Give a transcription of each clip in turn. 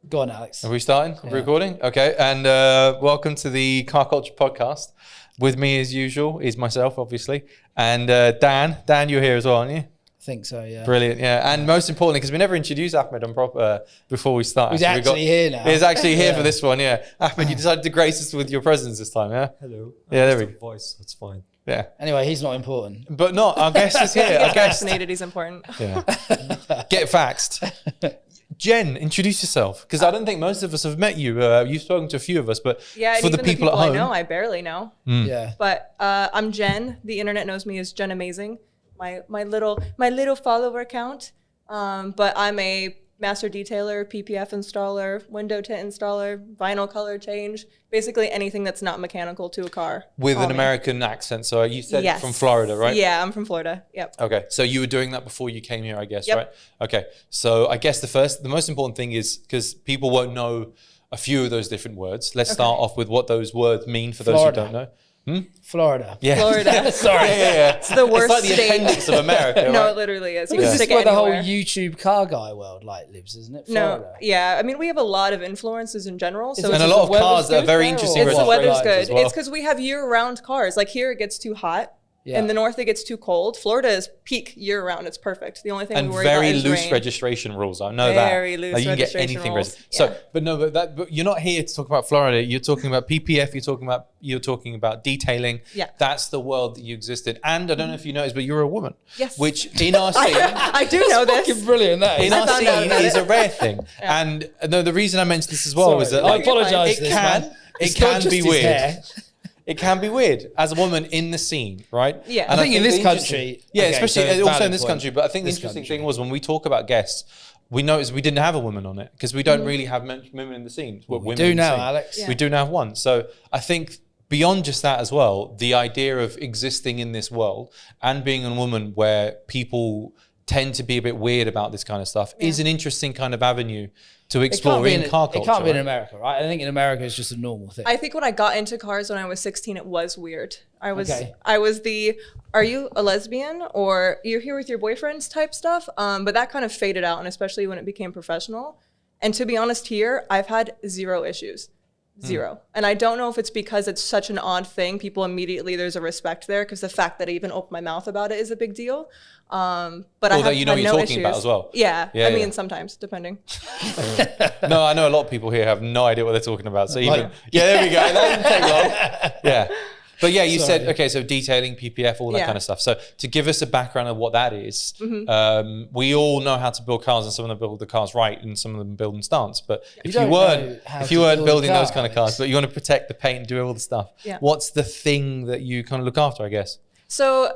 Go on, Alex. Are we starting? Are we recording? Okay. And welcome to the Car Culture Podcast. With me, as usual, is myself, obviously. And Dan. Dan, you're here as well, aren't you? I think so, yeah. Brilliant, yeah. And most importantly, because we never introduced Ahmed on proper before we started. He's actually here now. He's actually here for this one, yeah. Ahmed, you decided to grace us with your presence this time, yeah? Hello. Yeah, there we go. Voice, that's fine. Yeah. Anyway, he's not important. But not, our guest is here. Our guest. Vaccinated, he's important. Yeah. Get vaxxed. Jen, introduce yourself, because I don't think most of us have met you. You've spoken to a few of us, but yeah, for the people at home, I know, I barely know. Yeah. But I'm Jen. The internet knows me as Jen Amazing. My little follower count. But I'm a master detailer, PPF installer, window tint installer, vinyl color change, basically anything that's not mechanical to a car. with an American accent. So you said Yes. from Florida, right? Yeah, I'm from Florida. Yep. Okay, so you were doing that before you came here, I guess, Yep. right? Okay, so I guess the most important thing is, because people won't know a few of those different words. Let's start off with what those words mean for those who Florida. don't know. Florida. Yeah. Florida. Sorry. Yeah. It's the worst It's like the state. appendix of America, No, right? it literally is. You This can is stick where it the whole anywhere. YouTube car guy world lives, isn't it? No, Florida. yeah. I mean, we have a lot of influences in general. So it And a it's lot of weather's cars that are good very there, interesting. or It's the what? weather's Right, good. as well. It's because we have year-round cars. Like here, it gets too hot. Yeah. In the north, it gets too cold. Florida is peak year-round. It's perfect. The only thing And we worry very about is loose rain. registration rules. I know that. Very loose Like, you can get registration anything rules. registered. So, but you're not here to talk about Florida. You're talking about PPF. You're talking about detailing. Yeah. That's the world that you existed. And I don't know if you noticed, but you're a woman. Yes. Which in our scene, I do know this. Fucking brilliant, that is. in our found out scene about is it. a rare thing. And no, the reason I mentioned this as well was that I like, apologise it to this can man. it It's not can just be his weird. hair. It can be weird as a woman in the scene, right? Yeah. And I think in this the interesting- country- yeah, okay, especially so also valid in this point. country. But I think the This interesting country. thing was when we talk about guests, we noticed we didn't have a woman on it because we don't really have women in the scene. We Women do in the now, scene. Alex. Yeah. We do now have one. So I think beyond just that as well, the idea of existing in this world and being a woman where people tend to be a bit weird about this kind of stuff is an interesting kind of avenue to explore in car culture. It can't be in right? America, right? I think in America it's just a normal thing. I think when I got into cars when I was 16, it was weird. I was Okay. are you a lesbian or you're here with your boyfriends type stuff? But that kind of faded out, and especially when it became professional. And to be honest here, I've had zero issues. Zero. And I don't know if it's because it's such an odd thing. People immediately, there's a respect there because the fact that I even opened my mouth about it is a big deal. But I Or have that you know had what you're no talking about issues. as well. Yeah. Yeah, I yeah. mean, sometimes, depending. No, I know a lot of people here have no idea what they're talking about. So even, there we go. That didn't take long. Yeah. But yeah, you said, okay, so detailing, PPF, all that Yeah. kind of stuff. So to give us a background of what that is, we all know how to build cars, and some of them build the cars right and some of them build in stance. But if you don't weren't, know how if to you weren't build a building car, those kind of cars, Alex. but you want to protect the paint and do all the stuff, Yeah. what's the thing that you kind of look after, I guess? So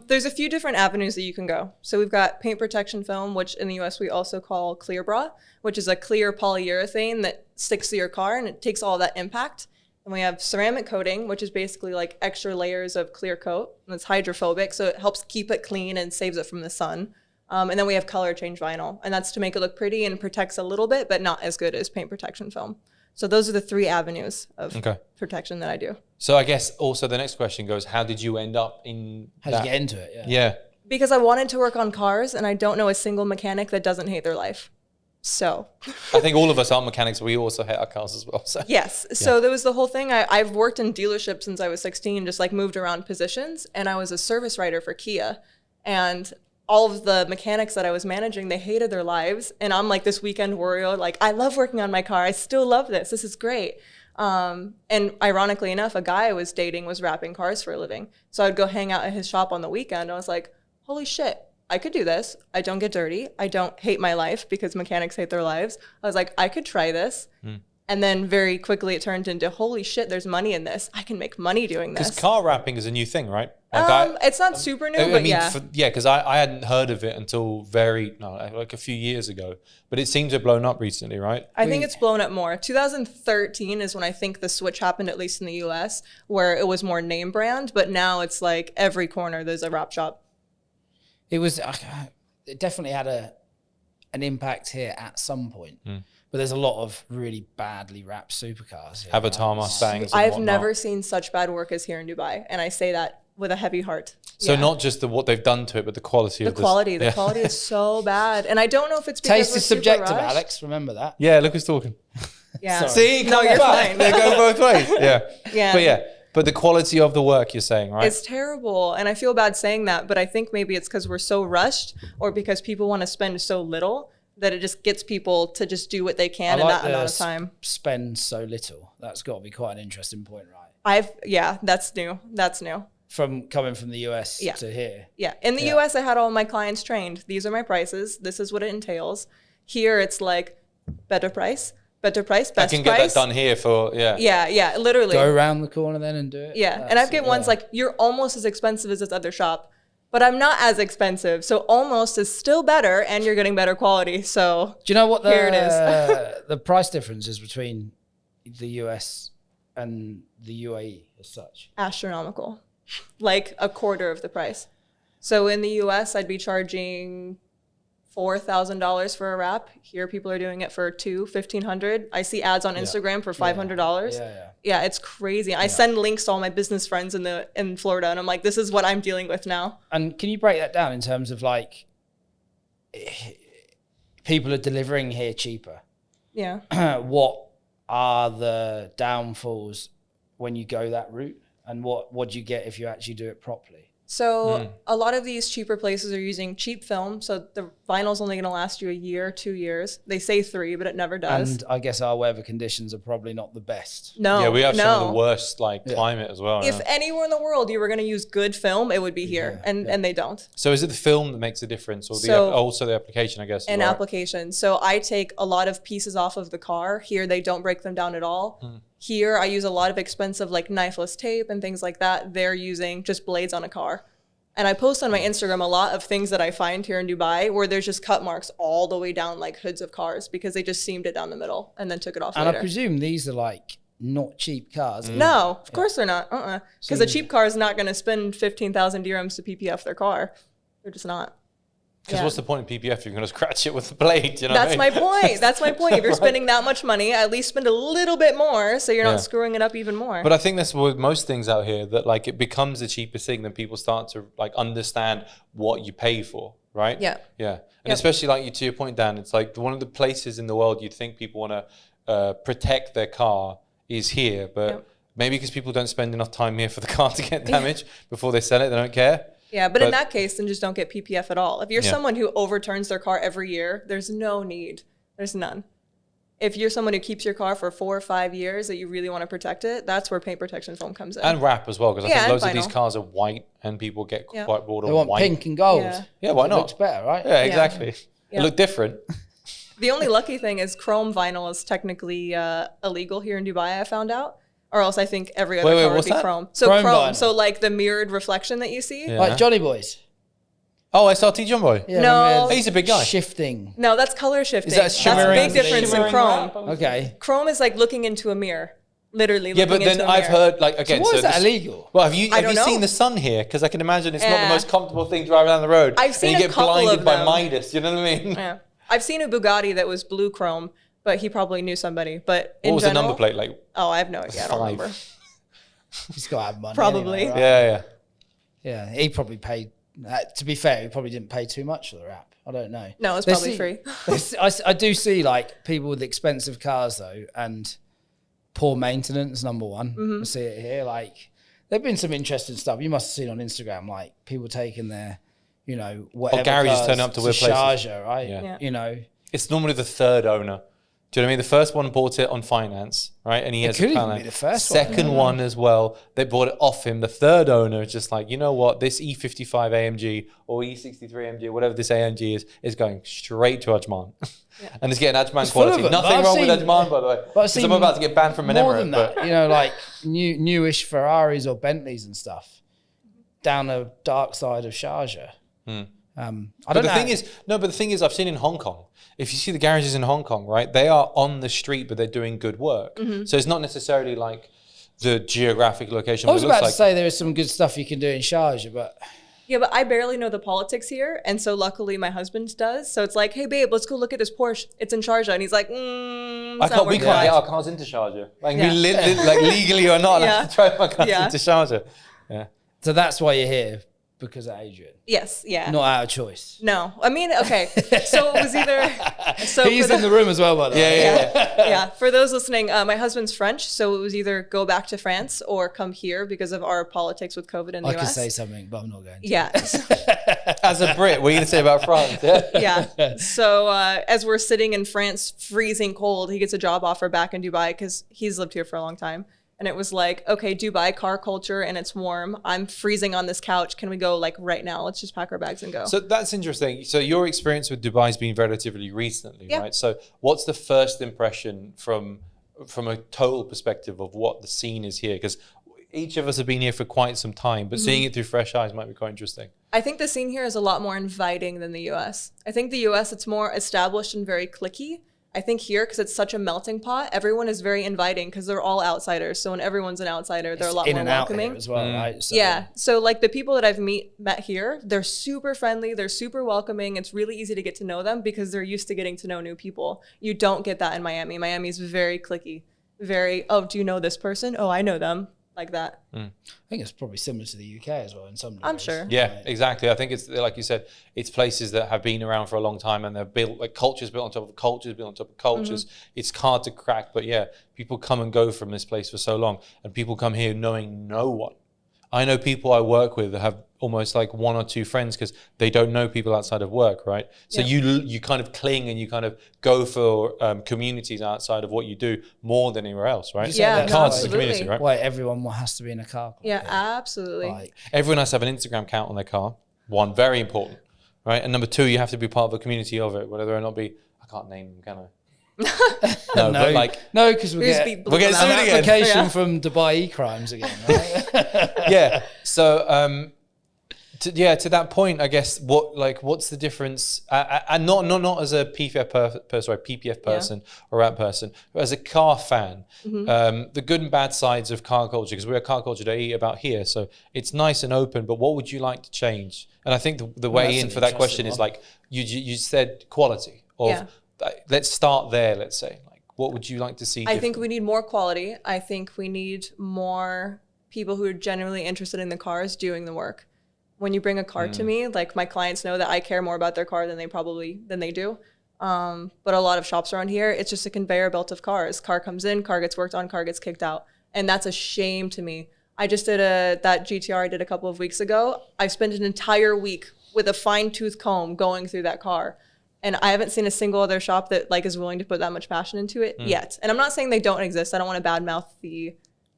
there's a few different avenues that you can go. So we've got paint protection film, which in the US we also call clear bra, which is a clear polyurethane that sticks to your car and it takes all that impact. And we have ceramic coating, which is basically like extra layers of clear coat. And it's hydrophobic, so it helps keep it clean and saves it from the sun. And then we have color change vinyl, and that's to make it look pretty and protects a little bit, but not as good as paint protection film. So those are the three avenues of protection that I do. So I guess also the next question goes, how did you end up in How do that? you get into it? Yeah. Yeah. Because I wanted to work on cars, and I don't know a single mechanic that doesn't hate their life. So I think all of us aren't mechanics. We also hate our cars as well. So. yes. So there was the whole thing. I've worked in dealerships since I was 16, just like moved around positions. And I was a service writer for Kia. And all of the mechanics that I was managing, they hated their lives. And I'm like this weekend warrior, like, I love working on my car. I still love this. This is great. And ironically enough, a guy I was dating was wrapping cars for a living. So I'd go hang out at his shop on the weekend. I was like, holy shit. I could do this. I don't get dirty. I don't hate my life because mechanics hate their lives. I was like, I could try this. And then very quickly it turned into, holy shit, there's money in this. I can make money doing this. Because car wrapping is a new thing, right? It's not super new, but yeah. Because I hadn't heard of it until like a few years ago. But it seems to have blown up recently, right? I think it's blown up more. 2013 is when I think the switch happened, at least in the US, where it was more name brand. But now it's like every corner there's a wrap shop. It definitely had an impact here at some point. But there's a lot of really badly wrapped supercars here. Avatar Mustangs. and I've whatnot. never seen such bad work as here in Dubai. And I say that with a heavy heart. So not just what they've done to it, but the quality of the quality. The quality is so bad. And I don't know if it's because Taste is subjective, Alex. Remember that. Yeah, look who's talking. Yeah. See, no, you're fine. They go both ways. Yeah. Yeah. But the quality of the work, you're saying, right? It's terrible. And I feel bad saying that, but I think maybe it's because we're so rushed or because people want to spend so little that it just gets people to just do what they can in that amount of time. Spend so little. That's got to be quite an interesting point, right? That's new. That's new. From coming from the US to here. Yeah. In the US, I had all my clients trained. These are my prices. This is what it entails. Here, it's like better price, best price. I can get that done here for, Yeah, literally. Go around the corner then and do it. Yeah. And I've get ones like, you're almost as expensive as this other shop, but I'm not as expensive. So almost is still better and you're getting better quality. So do you know what here it is. the price difference is between the US and the UAE as such? Astronomical. Like a quarter of the price. So in the US, I'd be charging $4,000 for a wrap. Here, people are doing it for $1,500. I see ads on Instagram for $500. Yeah, it's crazy. I send links to all my business friends in Florida, and I'm like, this is what I'm dealing with now. And can you break that down in terms of like people are delivering here cheaper? Yeah. What are the downfalls when you go that route? And what do you get if you actually do it properly? So a lot of these cheaper places are using cheap film. So the vinyl's only going to last you a year, 2 years. They say 3, but it never does. And I guess our weather conditions are probably not the best. No. Yeah, we have some of the worst climate as well. If anywhere in the world you were going to use good film, it would be here. And they don't. So is it the film that makes a difference or also the application, I guess? Application. So I take a lot of pieces off of the car. Here, they don't break them down at all. Here, I use a lot of expensive like knifeless tape and things like that. They're using just blades on a car. And I post on my Instagram a lot of things that I find here in Dubai where there's just cut marks all the way down like hoods of cars because they just seamed it down the middle and then took it off later. And I presume these are like not cheap cars. No, of course they're not. Because a cheap car is not going to spend 15,000 dirhams to PPF their car. They're just not. Because what's the point in PPF? You're going to scratch it with a blade. You know That's my point. That's my point. If you're spending that much money, at least spend a little bit more so you're not screwing it up even more. But I think that's with most things out here that like it becomes the cheapest thing, then people start to like understand what you pay for, right? Yeah. Yeah. And especially like to your point, Dan, it's like one of the places in the world you'd think people want to protect their car is here. But maybe because people don't spend enough time here for the car to get damaged before they sell it, they don't care. Yeah, but in that case, then just don't get PPF at all. If you're someone who overturns their car every year, there's no need. There's none. If you're someone who keeps your car for 4 or 5 years that you really want to protect it, that's where paint protection film comes in. And wrap as well, because I think loads of these cars are white and people get quite bored of They want white. pink and gold. Yeah, why not? It looks better, right? Yeah, exactly. It look different. The only lucky thing is chrome vinyl is technically illegal here in Dubai, I found out. Or else I think every other car would be chrome. So chrome, so like the mirrored reflection that you see. Yeah. Like Johnny Boys. Oh, SRT John Boy. Yeah, no, he's a big guy. Shifting. No, that's color shifting. Is that shimmering? That's a big difference in chrome. Okay. Chrome is like looking into a mirror, literally. Yeah, but then I've heard like again. So why is that illegal? Well, have you seen the sun here? Because I can imagine it's not the most comfortable thing driving down the road. I've seen and you a get couple blinded of by them. Midas. You know what I mean? Yeah, I've seen a Bugatti that was blue chrome, but he probably knew somebody. But what was the number plate like? Oh, I have no idea. I don't remember. He's got to have money. Probably. Anyway, right? Yeah, he probably paid. To be fair, he probably didn't pay too much for the wrap. I don't know. No, it's probably free. I do see like people with expensive cars though, and poor maintenance. Number one, I see it here. Like there've been some interesting stuff. You must have seen on Instagram, like people taking their, whatever garages cars turn up to weird places. Sharjah, right? Yeah. It's normally the third owner. Do you know what I mean? The first one bought it on finance, right? And he has could a even plan. be the first Second one as well. They bought it off him. The third owner is just like, you know what? This E55 AMG or E63 AMG, whatever this AMG is going straight to Ajman. And it's getting Ajman quality. Nothing wrong with Ajman, by the way. Because I'm about to get banned from an more Emirate. Than that, like newish Ferraris or Bentleys and stuff down the dark side of Sharjah. But the thing is, I've seen in Hong Kong, if you see the garages in Hong Kong, right, they are on the street, but they're doing good work. So it's not necessarily like the geographic location. I was about to say there is some good stuff you can do in Sharjah, but... Yeah, but I barely know the politics here. And so luckily my husband does. So it's like, hey, babe, let's go look at this Porsche. It's in Sharjah. And he's like, we can't get our cars into Sharjah. Like, like legally or not, I have to drive my cars into Sharjah. Yeah. So that's why you're here, because of Adrian. Yes, yeah. Not out of choice. No, I mean, okay. So it was either. So He's in the room as well, by the way. Yeah. For those listening, my husband's French, so it was either go back to France or come here because of our politics with COVID in the I US. could say something, but I'm not going to. Yeah. As a Brit, what are you going to say about France? Yeah. Yeah. So as we're sitting in France, freezing cold, he gets a job offer back in Dubai because he's lived here for a long time. And it was like, okay, Dubai car culture and it's warm. I'm freezing on this couch. Can we go like right now? Let's just pack our bags and go. So that's interesting. So your experience with Dubai has been relatively recently, Yeah. right? So what's the first impression from a total perspective of what the scene is here? Because each of us have been here for quite some time, but seeing it through fresh eyes might be quite interesting. I think the scene here is a lot more inviting than the US. I think the US, it's more established and very cliquey. I think here, because it's such a melting pot, everyone is very inviting because they're all outsiders. So when everyone's an outsider, they're a lot in more and out welcoming. here as well, right? So, Yeah. So like the people that I've met here, they're super friendly. They're super welcoming. It's really easy to get to know them because they're used to getting to know new people. You don't get that in Miami. Miami's very cliquey. Very, oh, do you know this person? Oh, I know them. Like that. I think it's probably similar to the UK as well in some degrees. I'm sure. Yeah, exactly. I think it's like you said, it's places that have been around for a long time and they're built like cultures built on top of cultures, built on top of cultures. It's hard to crack, but yeah, people come and go from this place for so long and people come here knowing no one. I know people I work with that have almost like one or two friends because they don't know people outside of work, right? So you kind of cling and you kind of go for communities outside of what you do more than anywhere else, right? Yeah, Cards is a absolutely. community, right? Why everyone has to be in a car club. Yeah, absolutely. Like, Everyone has to have an Instagram account on their car. One, very important, right? And number two, you have to be part of a community of it, whether or not be, I can't name them, can I? No, but like, no, because Who's beat we'll get Blue sued Mountain? again. application Yeah. from Dubai e-crimes again, right? yeah. So, to that point, I guess what's the difference? And not as a PPF person or rap person, but as a car fan, the good and bad sides of car culture, because we're a car culture to eat about here. So it's nice and open, but what would you like to change? And I think the way that's in an for that question is interesting like you said quality of. Let's start there. Let's say, like, what would you like to see? I think we need more quality. I think we need more people who are genuinely interested in the cars doing the work. When you bring a car to me, like my clients know that I care more about their car than they do. But a lot of shops around here, it's just a conveyor belt of cars. Car comes in, car gets worked on, car gets kicked out. And that's a shame to me. I just did that GTR I did a couple of weeks ago. I spent an entire week with a fine tooth comb going through that car. And I haven't seen a single other shop that like is willing to put that much passion into it yet. And I'm not saying they don't exist. I don't want to badmouth the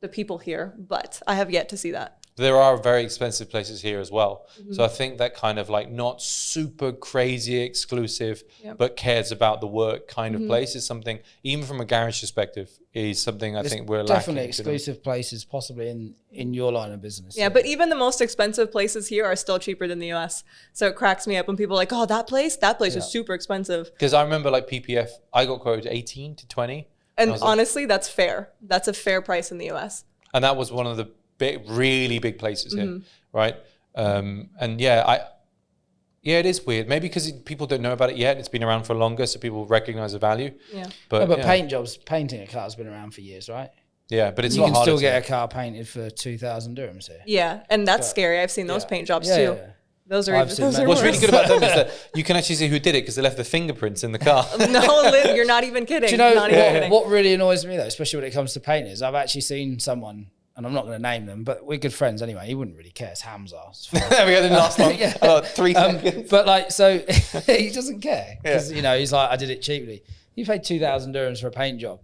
people here, but I have yet to see that. There are very expensive places here as well. So I think that kind of like not super crazy exclusive, but cares about the work kind of place is something, even from a garage perspective, is something I think we're definitely lacking. exclusive places, possibly in your line of business. Yeah, but even the most expensive places here are still cheaper than the US. So it cracks me up when people are like, oh, that place is super expensive. Because I remember like PPF, I got quoted 18 to 20. And I was like, honestly, that's fair. That's a fair price in the US. and that was one of the really big places here, right? And yeah, it is weird. Maybe because people don't know about it yet. It's been around for longer, so people recognize the value. Yeah. But, but yeah. painting a car has been around for years, right? Yeah, but it's You a lot can harder still to- get a car painted for 2,000 dirhams here. Yeah, and that's scary. I've seen those paint jobs Yeah, too. yeah. Those are I've even, seen those them. are What's really worse. good about them is that you can actually see who did it because they left the fingerprints in the car. No, Lynn, you're not even kidding. Do you know not even kidding. what really annoys me though, especially when it comes to painters? I've actually seen someone, and I'm not going to name them, but we're good friends anyway. He wouldn't really care. It's Hamza. It's fine. There we go. Didn't last long. About 3 seconds. But like, so he doesn't care because you know he's like, I did it cheaply. You paid 2,000 dirhams for a paint job,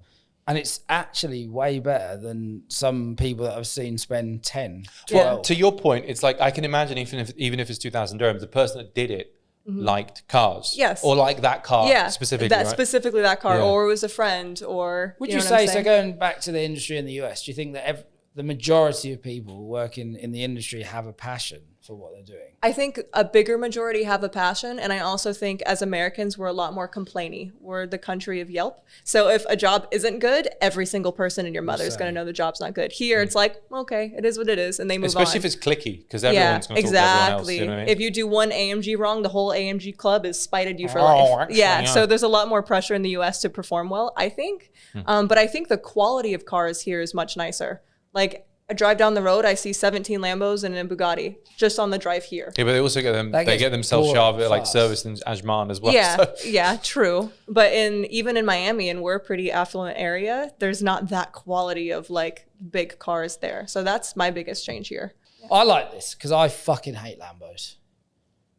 and it's actually way better than some people that I've seen spend 10, 12. To your point, it's like I can imagine even if it's 2,000 dirhams, the person that did it liked cars. Yes. Or like that car specifically, that right? specifically that car, Yeah. or it was a friend, or Would you you know what I'm say, so saying? going back to the industry in the US, do you think that the majority of people working in the industry have a passion for what they're doing? I think a bigger majority have a passion, and I also think as Americans we're a lot more complainy. We're the country of Yelp. So if a job isn't good, every single person and your mother is going to know the job's not good. Here it's like, okay, it is what it is, and they move on. Especially if it's clicky, because everyone's going to talk to everyone else. You know what I mean? If you do one AMG wrong, the whole AMG club is spited you for Oh, life. actually, Yeah, yeah. so there's a lot more pressure in the US to perform well, I think. But I think the quality of cars here is much nicer. Like I drive down the road, I see 17 Lambos and a Bugatti just on the drive here. Yeah, but they also get they get themselves sharp at like service in Ajman as well. Yeah, So. yeah, true. But even in Miami, and we're a pretty affluent area, there's not that quality of like big cars there. So that's my biggest change here. I like this because I fucking hate Lambos.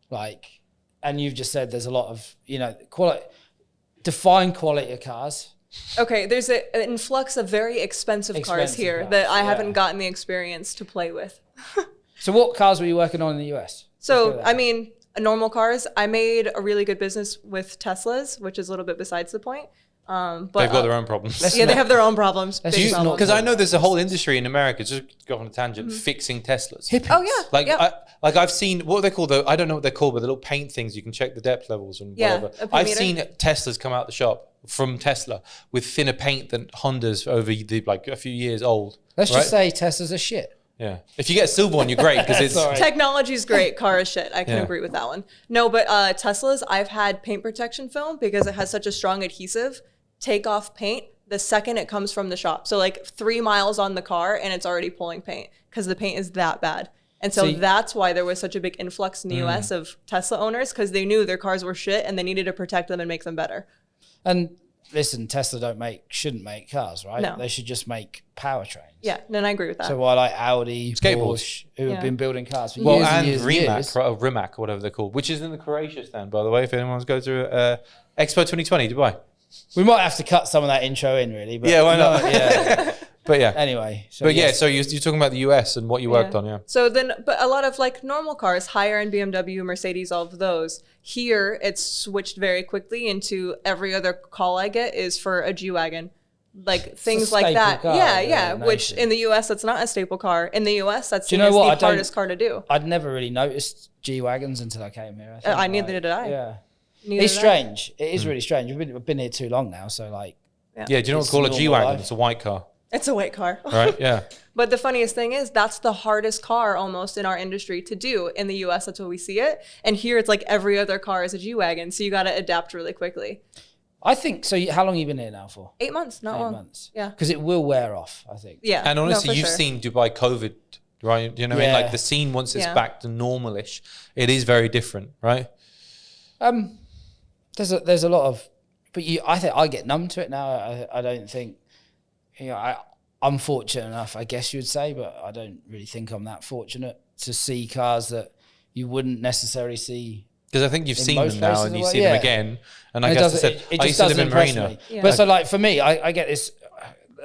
Like, and you've just said there's a lot of, quality. Define quality of cars. Okay, there's an influx of very expensive cars here that I haven't gotten the experience to play with. So what cars were you working on in the US? So, I mean, normal cars, I made a really good business with Teslas, which is a little bit besides the point. But they've got their own problems. Yeah, they have their own problems. Because I know there's a whole industry in America, just to go on a tangent, fixing Teslas. Hippies. Oh, yeah. Like I've seen, what are they called? I don't know what they're called, but the little paint things, you can check the depth levels and whatever. I've seen Teslas come out the shop from Tesla with thinner paint than Hondas over a few years old. Let's just say Teslas are shit. Yeah. If you get a silver one, you're great because it's... Technology's great, car is shit. I can agree with that one. No, but Teslas, I've had paint protection film because it has such a strong adhesive. Take off paint the second it comes from the shop. So like 3 miles on the car and it's already pulling paint because the paint is that bad. And so that's why there was such a big influx in the US of Tesla owners, because they knew their cars were shit and they needed to protect them and make them better. And listen, Tesla shouldn't make cars, right? No. They should just make powertrains. Yeah, and I agree with that. So why like Audi, Skateboards, Porsche, who have been building cars for years and years Rimac, and years. or Rimac, or whatever they're called, which is in the Croatia stand, by the way, if anyone wants to go to Expo 2020, Dubai. We might have to cut some of that intro in, really. But Yeah, why not? Yeah. But yeah. Anyway. So you're talking about the US and what you worked on, yeah. So then, but a lot of like normal cars, higher end BMW, Mercedes, all of those. Here, it's switched very quickly into every other call I get is for a G-Wagon. Like things like that. Car, yeah. Which in the US, that's not a staple car. In the US, that's the hardest car to do. I'd never really noticed G-Wagons until I came here. Neither did I. Yeah. It's strange. It is really strange. We've been here too long now, so like. Yeah, do you know what we call a G-Wagon? It's a white car. It's a white car. Right, yeah. But the funniest thing is that's the hardest car almost in our industry to do. In the US, that's what we see it. And here it's like every other car is a G-Wagon. So you got to adapt really quickly. I think, so how long have you been here now for? 8 months, not long. 8 months. Yeah. Because it will wear off, I think. Yeah. And honestly, you've seen Dubai COVID, right? You know what I mean? Like the scene, once it's back to normal-ish, it is very different, right? There's a lot of, but I think I get numb to it now. I don't think, I'm fortunate enough, I guess you would say, but I don't really think I'm that fortunate to see cars that you wouldn't necessarily see. Because I think you've seen them now and you see them again. And I guess I used to live in Marina. Yeah. But so like for me, I get this,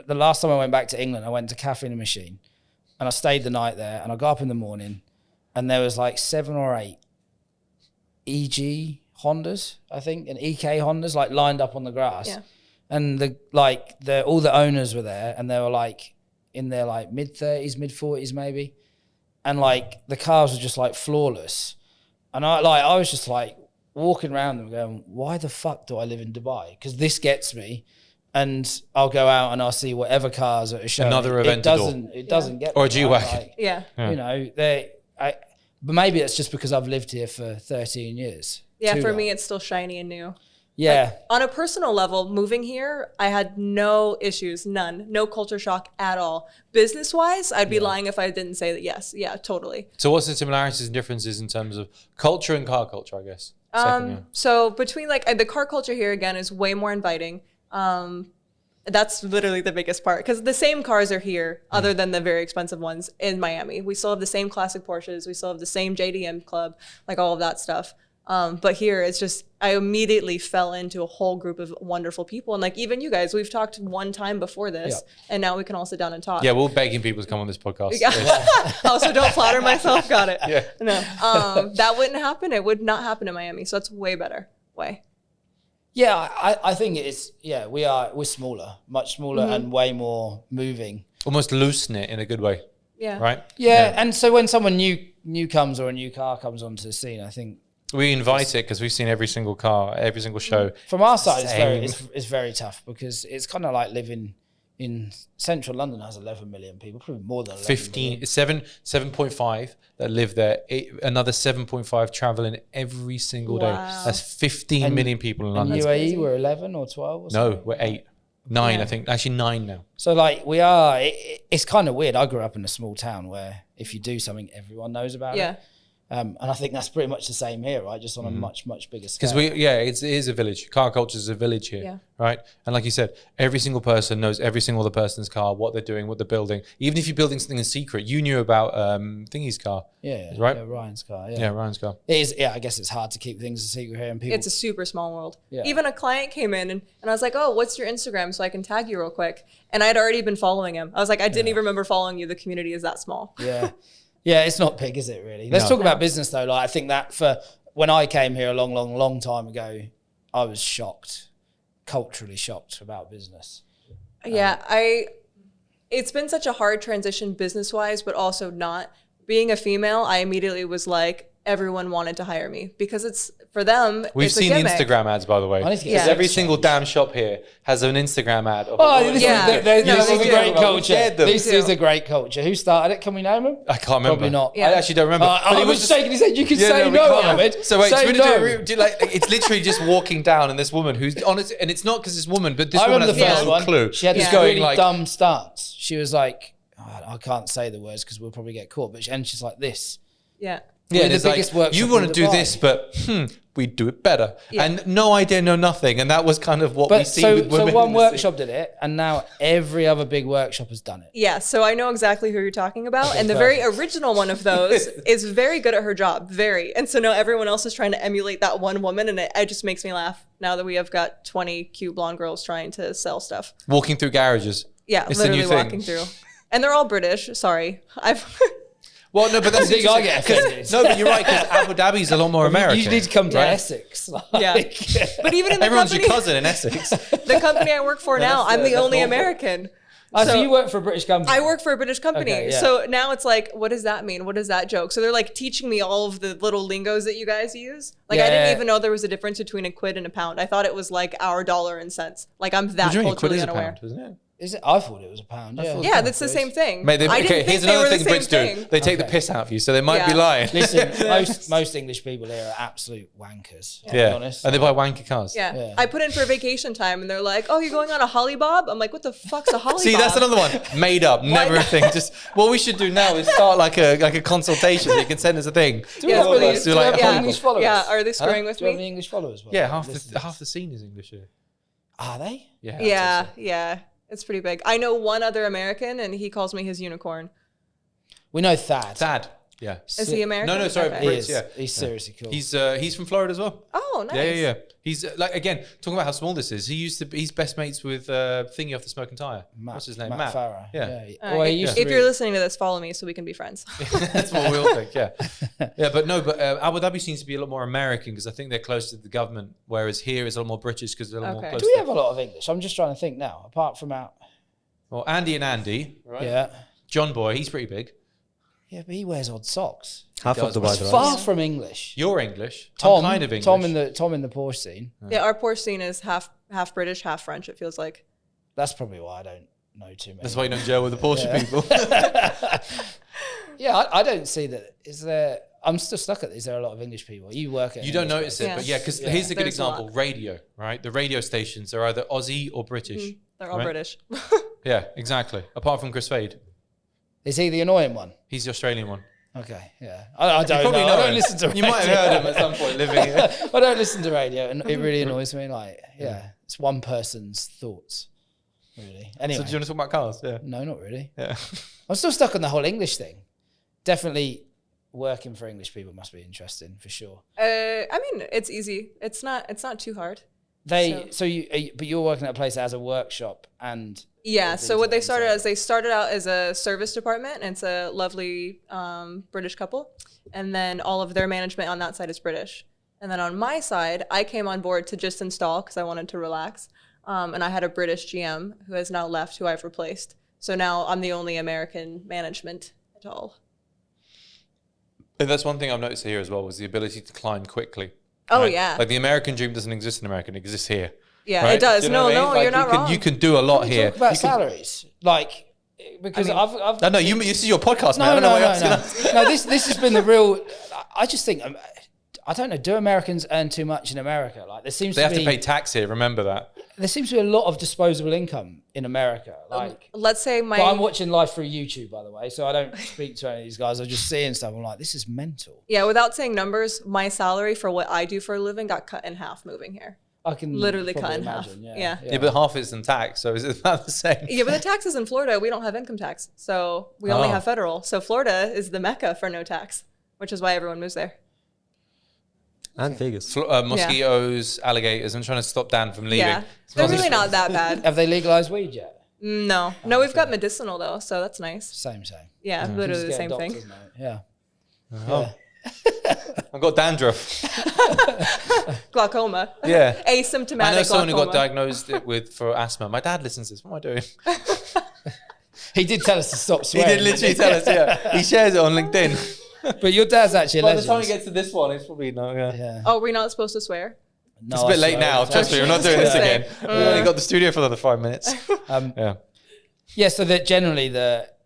the last time I went back to England, I went to Cafe in the Machine and I stayed the night there and I got up in the morning and there was like 7 or 8 EG Hondas, I think, and EK Hondas like lined up on the grass. Yeah. And all the owners were there and they were like in their like mid-30s, mid-40s maybe. And like the cars were just like flawless. And I was just like walking around them going, why the fuck do I live in Dubai? Because this gets me. And I'll go out and I'll see whatever cars are showing. Another event it doesn't get me. Or a G-Wagon. Like, yeah. You know, but maybe it's just because I've lived here for 13 years. Yeah, for me, it's still shiny and new. Yeah. Like, on a personal level, moving here, I had no issues, none, no culture shock at all. Business-wise, I'd be lying if I didn't say that. Yes, yeah, totally. So what's the similarities and differences in terms of culture and car culture, I guess? So between like the car culture here again is way more inviting. That's literally the biggest part because the same cars are here other than the very expensive ones in Miami. We still have the same classic Porsches. We still have the same JDM club, like all of that stuff. But here it's just, I immediately fell into a whole group of wonderful people. And like, even you guys, we've talked one time before this and now we can all sit down and talk. Yeah, we're begging people to come on this podcast. Yeah. Also, don't flatter myself. Got it. Yeah. No, that wouldn't happen. It would not happen in Miami. So that's way better. Way. Yeah, I think it's, we're smaller, much smaller and way more moving. Almost loosen it in a good way. Yeah. Right? Yeah, and so when someone new comes or a new car comes onto the scene, I think we invite it because we've seen every single car, every single show. From our side, it's very tough because it's kind of like living in central London has 11 million people, probably more than 11 7.5 that live there. Another 7.5 traveling every single day. That's 15 million people in London. UAE, we're 11 or 12 or something? No, we're 8. 9, I think. Actually 9 now. So like it's kind of weird. I grew up in a small town where if you do something, everyone knows about it. And I think that's pretty much the same here, right? Just on a much, much bigger scale. Because it is a village. Car culture is a village here, right? And like you said, every single person knows every single other person's car, what they're doing, what they're building. Even if you're building something in secret, you knew about Thingy's car. Right? Yeah, Ryan's car. Yeah, Ryan's car. It is. Yeah, I guess it's hard to keep things a secret here, and people. It's a super small world. Yeah. Even a client came in and I was like, oh, what's your Instagram so I can tag you real quick? And I had already been following him. I was like, I didn't even remember following you. The community is that small. Yeah. Yeah, it's not big, is it really? Let's talk about business though. Like I think that for when I came here a long, long, long time ago, I was shocked, culturally shocked about business. Yeah, it's been such a hard transition business-wise, but also not. Being a female, I immediately was like, everyone wanted to hire me because it's for them. We've seen the Instagram ads, by the way. Every single damn shop here has an Instagram ad. This is a great culture. This is a great culture. Who started it? Can we name him? I can't remember. Probably not. I actually don't remember. But he was shaking his head. You can say no, Ahmed. So wait, say no. It's literally just walking down and this woman who's honest, and it's not because this woman, but this I woman remember has the first no one. clue. She had this going really like dumb stance. She was like, I can't say the words because we'll probably get caught. And she's like this. Yeah. Yeah, the biggest workshop you want to in do Dubai. this, but we do it better. And no idea, no nothing. And that was kind of what we see with women. So one workshop did it, and now every other big workshop has done it. Yeah, so I know exactly who you're talking about. And the very original one of those is very good at her job, very. And so now everyone else is trying to emulate that one woman, and it just makes me laugh now that we have got 20 cute blonde girls trying to sell stuff. Walking through garages. Yeah, it's literally the new walking through. And they're all British, sorry. Well, no, but that's the thing I get offended. No, but you're right, because Abu Dhabi's a lot more American. You need to come to Essex. Yeah. But even in the Everyone's company, your cousin in Essex. the company I work for now, I'm the only American. So you work for a British company? I work for a British company. Okay, yeah. So now it's like, what does that mean? What is that joke? So they're like teaching me all of the little lingos that you guys use. Like I didn't even know there was a difference between a quid and a pound. I thought it was like our dollar and cents. Like I'm that culturally unaware. Pound, isn't it? Is it? I thought it was a pound. Yeah, that's the same thing. Mate, here's another thing the Brits do. They take the Okay. piss out of you, so they might be lying. Listen, most English people here are absolute wankers, to be honest. And they buy wanky cars. Yeah. I put in for vacation time and they're like, oh, you're going on a hollybob? I'm like, what the fuck's a hollybob? See, that's another one. Made up, never a thing. Just what we should do now is start like a consultation. You can send us a thing. Do we have like English followers? Yeah, are they screwing with Do we have me? any English followers? Yeah, half the scene is English here. Are they? Yeah. It's pretty big. I know one other American and he calls me his unicorn. We know Thad. Thad. Yeah. Is he American? No, sorry. Okay. He Brits, is. yeah. He's seriously cool. He's from Florida as well. Oh, nice. Yeah. He's like, again, talking about how small this is. He's best mates with Thingy off the Smoke and Tire. What's his name? Matt Farah. Yeah. Well, he used to If you're listening to this, follow me so we can be friends. That's what we all think. Yeah. But Abu Dhabi seems to be a lot more American because I think they're close to the government, whereas here is a lot more British because they're a lot more close. Do we have a lot of English? I'm just trying to think now. Apart from out. Well, Andy and Andy, right? Yeah. John Boy, he's pretty big. Yeah, but he wears odd socks. Half of the It's white far from English. You're English. Tom, I'm kind of English. Tom in the Porsche scene. Yeah, our Porsche scene is half British, half French, it feels like. That's probably why I don't know too many. That's why you don't gel with the Porsche people. Yeah, I don't see that. Is there? I'm still stuck at. Is there a lot of English people? You work at. You don't notice it, but because here's a good There's a lot. example: radio. Right, the radio stations are either Aussie or British. They're all Right. British. Yeah, exactly. Apart from Chris Fade, Is he the annoying one? he's the Australian one. Okay, yeah. I don't know. Probably I know don't him. listen to radio. You might have heard him at some point living here. I don't listen to radio, and it really annoys me. Like, yeah, it's one person's thoughts, really. Anyway, So do you want to talk about cars? Yeah. no, not really. Yeah. I'm still stuck on the whole English thing. Definitely working for English people must be interesting for sure. I mean, it's easy. It's not too hard. But you're working at a place that has a workshop and Yeah. So what they started out as a service department, and it's a lovely British couple, and then all of their management on that side is British. And then on my side, I came on board to just install because I wanted to relax, and I had a British GM who has now left, who I've replaced. So now I'm the only American management at all. And that's one thing I've noticed here as well was the ability to climb quickly. Oh right? yeah. Like the American dream doesn't exist in America; it exists here. Yeah, right? it does. Do you know what I mean? No, Like, you're not wrong. You can do a lot here. talk about You can- salaries. Like, because I've No, this is your podcast, man. No, I don't know what else. no. This has been the real. I just think I don't know. Do Americans earn too much in America? Like They have to pay tax here. Remember that. There seems to be a lot of disposable income in America. Like, let's say but I'm watching live through YouTube, by the way, so I don't speak to any of these guys. I'm just seeing stuff. I'm like, this is mental. Yeah, without saying numbers, my salary for what I do for a living got cut in half moving here. I can literally cut in imagine, half. Yeah. But half is in tax, so is it about the same? Yeah, but the taxes in Florida, we don't have income tax, so we only have federal. So Florida is the mecca for no tax, which is why everyone moves there. And Vegas. Mosquitoes, alligators. I'm trying to stop Dan from leaving. Yeah, they're really not that bad. Have they legalized weed yet? No, we've got medicinal though, so that's nice. Same. Yeah, literally the Just same get thing. doctors, mate. Yeah. Oh. I've got dandruff. Glaucoma. Yeah. Asymptomatic I know someone who got glaucoma. diagnosed for asthma. My dad listens to this. What am I doing? He did tell us to stop He swearing. did literally tell us, yeah. He shares it on LinkedIn. But your dad's actually a By the legend. time we get to this one, it's probably not, Yeah. Oh, we're not supposed to swear? No, It's a bit I late swear. now. Trust me, we're not doing this Say. again. We only got the studio for another 5 minutes. Yeah, so that generally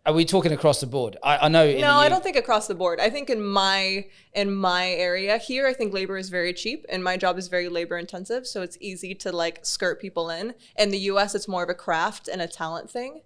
are we talking across the board? I know. No, I don't think across the board. I think in my area here, I think labor is very cheap and my job is very labor intensive. So it's easy to like skirt people in. In the US, it's more of a craft and a talent thing.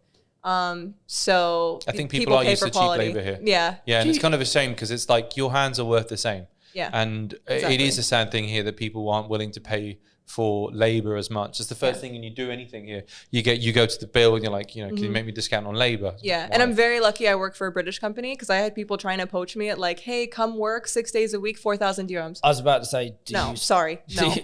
So I think people are pay used for to quality. cheap labor here. Yeah. Yeah, and it's kind of a shame because it's like your hands are worth the same. Yeah. And Exactly. it is a sad thing here that people aren't willing to pay for labor as much. It's the first thing when you do anything here. You go to the bill and you're like, can you make me discount on labor? Yeah, and I'm very lucky I work for a British company because I had people trying to poach me at like, hey, come work 6 days a week, 4,000 dirhams. I was about to say, Sorry. No.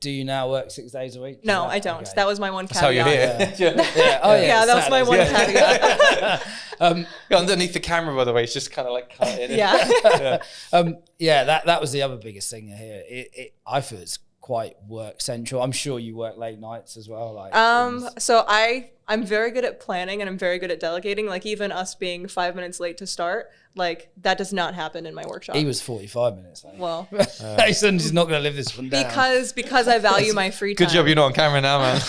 Do you now work 6 days a week? No, I don't. Okay. That was my one That's how caveat. you're here. Yeah. Oh, Yeah, that was my one caveat. Underneath the camera, by the way, it's just kind of like cut in. Yeah. That was the other biggest thing here. I feel it's quite work central. I'm sure you work late nights as well. Like, So I'm very good at planning and I'm very good at delegating. Like even us being 5 minutes late to start, like that does not happen in my workshop. he was 45 minutes late. Well, He's not going to live this one down. because I value my free time. Good job you're not on camera now, man.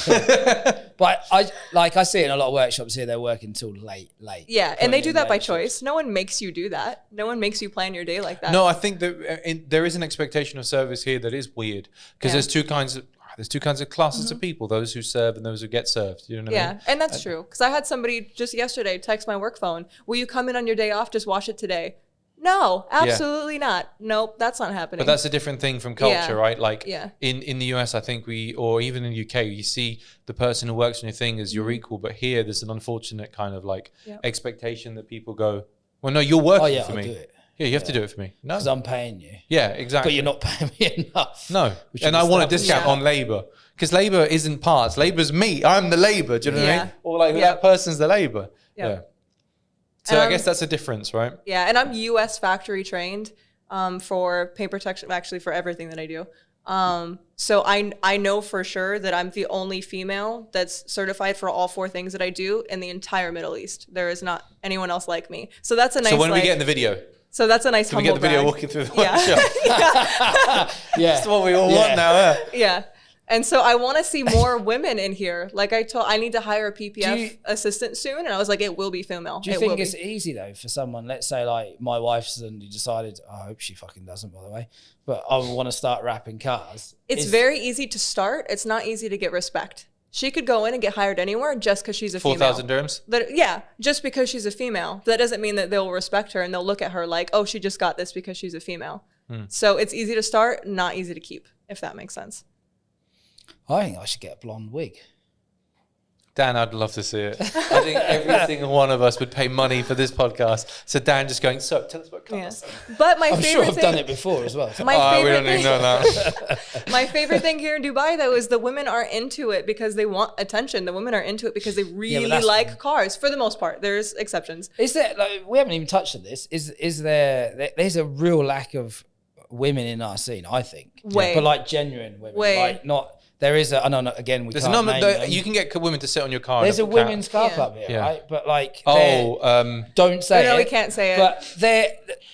But I see it in a lot of workshops here. They're working till late. Yeah, and they do that by late shifts. choice. No one makes you do that. No one makes you plan your day like that. No, I think that there is an expectation of service here that is weird because there's two kinds of classes of people: those who serve and those who get served. You know what I mean? Yeah, and that's true. Because I had somebody just yesterday text my work phone. Will you come in on your day off? Just wash it today. No, absolutely not. Nope, that's not happening. But that's a different thing from culture, right? Like in the US, I think or even in the UK, you see the person who works on your thing as your equal. But here, there's an unfortunate kind of like expectation that people go, well, no, you're working for I'll me. do it. Yeah, you have to do it for me. No. Because I'm paying you. Yeah, exactly. But you're not paying me enough. No. And I want a discount on labor. Because labor isn't parts. Labor's me. I'm the labor. Do you know what I mean? Or like that person's the labor. Yeah. So I guess that's a difference, right? Yeah, and I'm US factory trained for paint protection, actually for everything that I do. So I know for sure that I'm the only female that's certified for all 4 things that I do in the entire Middle East. There is not anyone else like me. So that's a nice. So when we get in the video, so that's a nice. we get the video brag. walking through the workshop. Yeah. That's what we all want now. Yeah. And so I want to see more women in here. Like I need to hire a PPF assistant soon. And I was like, it will be female. Do you think it's easy though for someone, let's say like my wife's suddenly decided, I hope she fucking doesn't, by the way, but I want to start wrapping cars. It's very easy to start. It's not easy to get respect. She could go in and get hired anywhere just because she's a female. 4,000 dirhams? Yeah, just because she's a female. That doesn't mean that they'll respect her and they'll look at her like, oh, she just got this because she's a female. So it's easy to start, not easy to keep, if that makes sense. I think I should get a blonde wig. Dan, I'd love to see it. I think every single one of us would pay money for this podcast. So Dan just going, so tell us what cars. Yeah. But my I'm favorite sure I've thing, done it before as well. We don't even know that. my favorite thing here in Dubai, though, is the women are into it because they want attention. The women are into it because they really like cars, for the most part. There's exceptions. Is there, like, we haven't even touched on this. Is there's a real lack of women in our scene, I think. Way. But like genuine women. Way. Like not, there is a, I know, again, we There's can't name them. you can get women to sit on your car. There's a and women's car Yeah. club here, Yeah. right? But like, don't say No, it. we can't say it. But they're,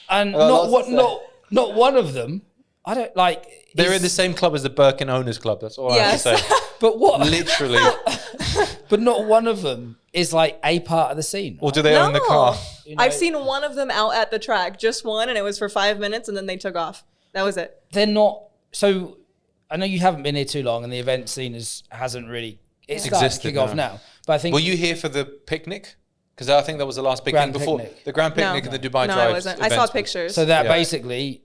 and not one of them, I don't like. They're in the same club as the Birkin Owners Club. That's all I have to say. But what? Literally. But not one of them is like a part of the scene. Or do they own the car? You know? I've seen one of them out at the track, just one, and it was for 5 minutes, and then they took off. That was it. They're not. So I know you haven't been here too long, and the event scene hasn't really. It's starting to kick off now. But I think. Were you here for the picnic? Because I think that was the last big thing before the Grand Picnic and the Dubai Drive. No, I wasn't. I saw pictures. So that basically,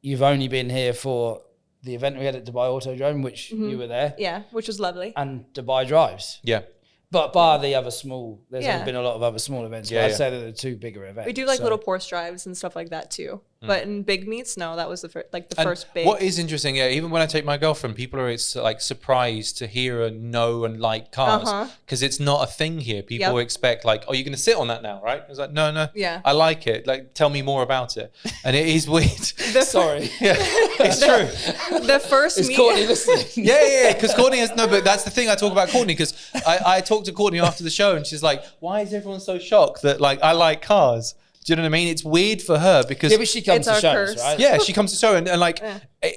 you've only been here for the event we had at Dubai Autodrome, which you were there. Yeah, which was lovely. And Dubai Drives. Yeah. But bar the other small, there's been a lot of other small events. But I'd say they're the two bigger events. We do like little Porsche drives and stuff like that too. But in big meets, no, that was the first big. What is interesting, even when I take my girlfriend, people are like surprised to hear her know and like cars because it's not a thing here. People expect like, oh, you're going to sit on that now, right? It's like, no, I like it. Like, tell me more about it. And it is weird. Sorry, it's true. The first is meet. Courtney listening? Yeah. Because Courtney has but that's the thing I talk about Courtney because I talked to Courtney after the show and she's like, why is everyone so shocked that like I like cars? Do you know what I mean? It's weird for her because but she comes to shows, right? Yeah, she comes to show and like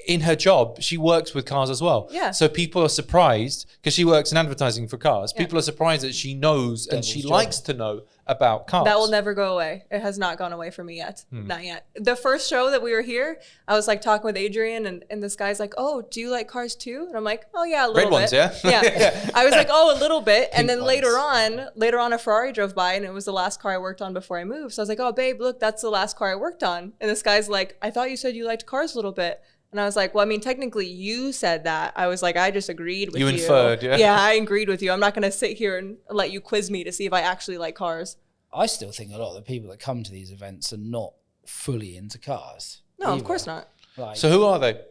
in her job, she works with cars as well. Yeah. So people are surprised because she works in advertising for cars. People are surprised that she knows and she likes to know about cars. That will never go away. It has not gone away for me yet. Not yet. The first show that we were here, I was like talking with Adrian and this guy's like, oh, do you like cars too? And I'm like, oh yeah, a little Red bit. ones, yeah? Yeah. I was like, oh, a little bit. And then ones. later on a Ferrari drove by and it was the last car I worked on before I moved. So I was like, oh babe, look, that's the last car I worked on. And this guy's like, I thought you said you liked cars a little bit. And I was like, well, I mean, technically you said that. I was like, I just agreed with you. You inferred, yeah? Yeah, I agreed with you. I'm not going to sit here and let you quiz me to see if I actually like cars. I still think a lot of the people that come to these events are not fully into cars. No, of course not. Like, So who are they?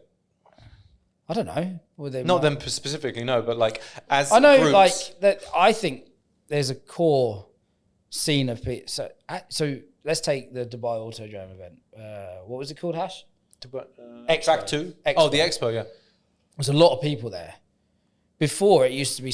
I don't know. Not them specifically, no, but like as I know, groups. like that. I think there's a core scene of people. So let's take the Dubai Autodrome event. What was it called, Hash? Track 2. Expo. Oh, the Expo, yeah. There's a lot of people there. Before it used to be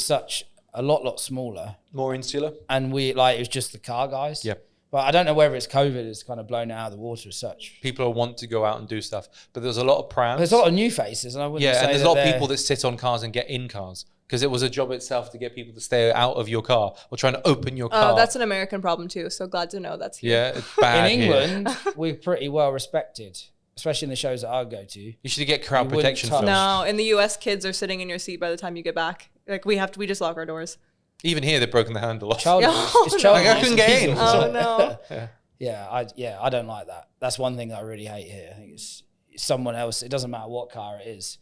a lot smaller, More insular. and it was just the car guys. Yeah. But I don't know whether it's COVID has kind of blown it out of the water as such. People want to go out and do stuff, but there's a lot of prams. There's a lot of new faces, and I wouldn't say and there's a lot of they're- people that sit on cars and get in cars because it was a job itself to get people to stay out of your car or trying to open your car. Oh, that's an American problem too. So glad to know that's here. Yeah, it's bad In here. England, we're pretty well respected, especially in the shows that I go to. You should get crowd You wouldn't protection touch- films. No, in the US, kids are sitting in your seat by the time you get back. Like we just lock our doors. Even here, they've broken the handle off. Child Oh, abuse. It's child Like, I abuse. couldn't get in. Oh no. I don't like that. That's one thing that I really hate here. I think it's someone else. It doesn't matter what car it is.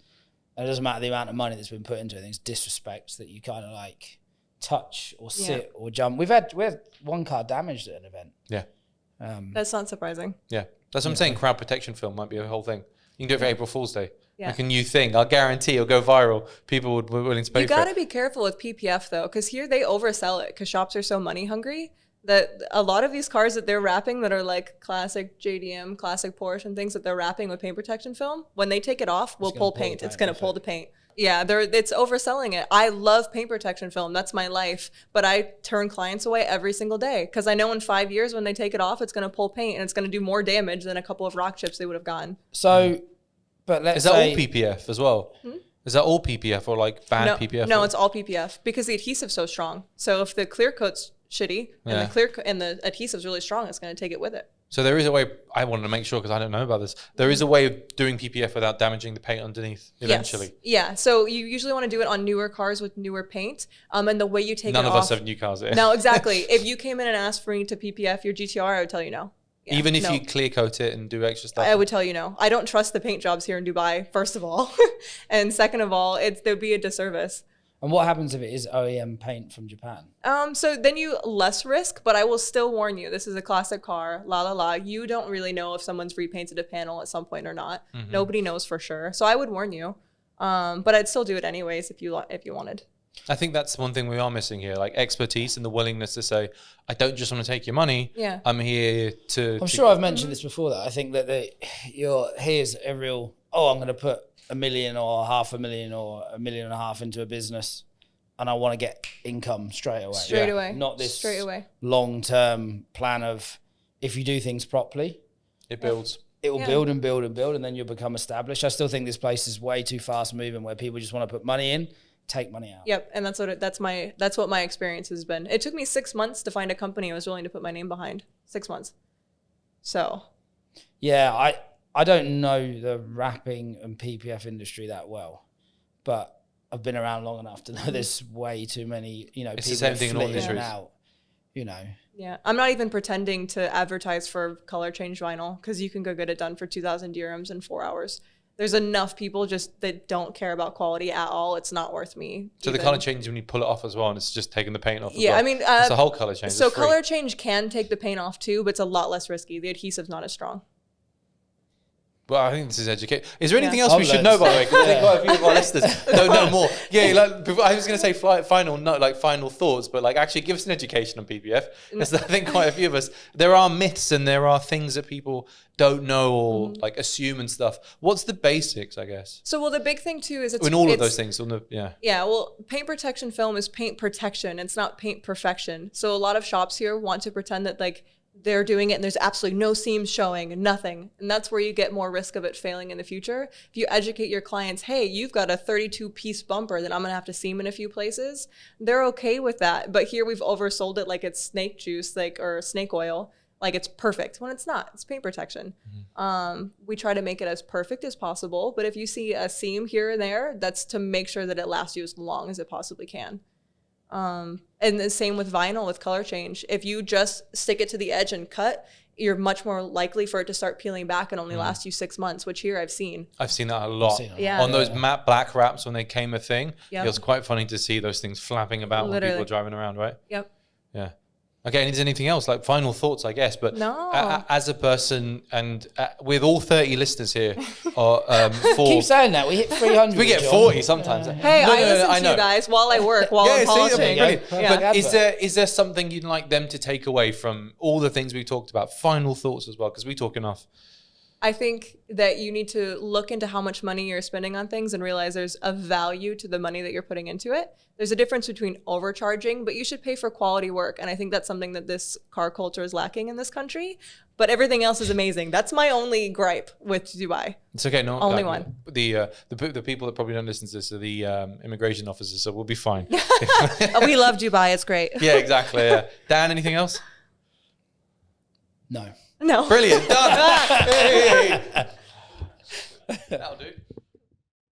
And it doesn't matter the amount of money that's been put into it. I think it's disrespect that you kind of like touch or sit or jump. We had one car damaged at an event. Yeah, That's not surprising. yeah. That's what I'm saying. Crowd protection film might be a whole thing. You can do it for April Fool's Day. Yeah. Like a new thing. I'll guarantee it'll go viral. People would be willing to pay You for got to it. be careful with PPF though, because here they oversell it because shops are so money hungry that a lot of these cars that they're wrapping that are like classic JDM, classic Porsche and things that they're wrapping with paint protection film, when they take it off, will pull paint. It's going to pull the paint. Yeah, it's overselling it. I love paint protection film. That's my life. But I turn clients away every single day because I know in 5 years when they take it off, it's going to pull paint and it's going to do more damage than a couple of rock chips they would have gotten. So, but let's Is that say all PPF as well? Is that all PPF or like bad PPF? No, it's all PPF because the adhesive's so strong. So if the clear coat's shitty and the adhesive's really strong, it's going to take it with it. So there is a way, I wanted to make sure because I don't know about this, there is a way of doing PPF without damaging the paint underneath eventually. Yes. Yeah, so you usually want to do it on newer cars with newer paint. And the way you take None it of off. us have new cars here. No, exactly. If you came in and asked for me to PPF your GTR, I would tell you no. Yeah, Even if no. you clear coat it and do extra stuff. I would tell you no. I don't trust the paint jobs here in Dubai, first of all. And second of all, there'd be a disservice. and what happens if it is OEM paint from Japan? So then you less risk, but I will still warn you, this is a classic car, la la la. You don't really know if someone's repainted a panel at some point or not. Nobody knows for sure. So I would warn you. But I'd still do it anyways if you wanted. I think that's one thing we are missing here, like expertise and the willingness to say, I don't just want to take your money. Yeah. I'm here to... I'm sure I've mentioned this before, that I think that here's a real, I'm going to put $1 million or $500,000 or $1.5 million into a business and I want to get income straight away. Straight away. Not this Straight away. long-term plan of, if you do things properly, It builds. it will build and build and build, and then you'll become established. I still think this place is way too fast moving, where people just want to put money in, take money out. Yep, and that's what my experience has been. It took me 6 months to find a company I was willing to put my name behind. 6 months. So, Yeah, I don't know the wrapping and PPF industry that well, but I've been around long enough to know there's way too many, you know, It's people the same thing in all flitting industries. out, you know. Yeah, I'm not even pretending to advertise for color change vinyl because you can go get it done for 2,000 dirhams in 4 hours. There's enough people just that don't care about quality at all. It's not worth me. So the even- color changes when you pull it off as well, and it's just taking the paint off. As Yeah, well. I mean, it's the whole color change. So It's free. color change can take the paint off too, but it's a lot less risky. The adhesive's not as strong. Well, I think this is education. Is there anything Yeah. else we should know, by the way? Because I think Yeah. quite a few of our listeners don't know more. Yeah, like I was going to say final note, like final thoughts, but like actually give us an education on PPF. Because I think quite a few of us, there are myths and there are things that people don't know or like assume and stuff. What's the basics, I guess? So, well, the big thing too is it's In all of it's- those things, yeah. Yeah, well, paint protection film is paint protection. It's not paint perfection. So a lot of shops here want to pretend that like they're doing it and there's absolutely no seams showing, nothing. And that's where you get more risk of it failing in the future. If you educate your clients, hey, you've got a 32-piece bumper that I'm going to have to seam in a few places, they're okay with that. But here we've oversold it like it's snake juice, like or snake oil, like it's perfect when it's not. It's paint protection. We try to make it as perfect as possible. But if you see a seam here and there, that's to make sure that it lasts you as long as it possibly can. And the same with vinyl with color change. If you just stick it to the edge and cut, you're much more likely for it to start peeling back and only last you 6 months, which here I've seen. I've seen that a lot. seen it a lot. Yeah. On those matte black wraps when they came a thing, Yep. it was quite funny to see those things flapping about when people Literally. were driving around, right? Yep. Yeah. Okay, and is there anything else? Like final thoughts, I guess. But No. As a person and with all 30 listeners here, for Keep saying that. We hit 300. we get John. 40 sometimes. Hey, No, I no, listen I to know. you guys while I work, while I'm See, polishing. brilliant. Yeah. But is there something you'd like them to take away from all the things we talked about? Final thoughts as well, because we talk enough. I think that you need to look into how much money you're spending on things and realize there's a value to the money that you're putting into it. There's a difference between overcharging, but you should pay for quality work. And I think that's something that this car culture is lacking in this country. But everything else is amazing. That's my only gripe with Dubai. It's okay. No, Only like, one. The people that probably don't listen to this are the immigration officers, so we'll be fine. Oh, we love Dubai. It's great. Yeah, exactly. Yeah. Dan, anything else? No. No. Brilliant. Done. Hey. That'll do.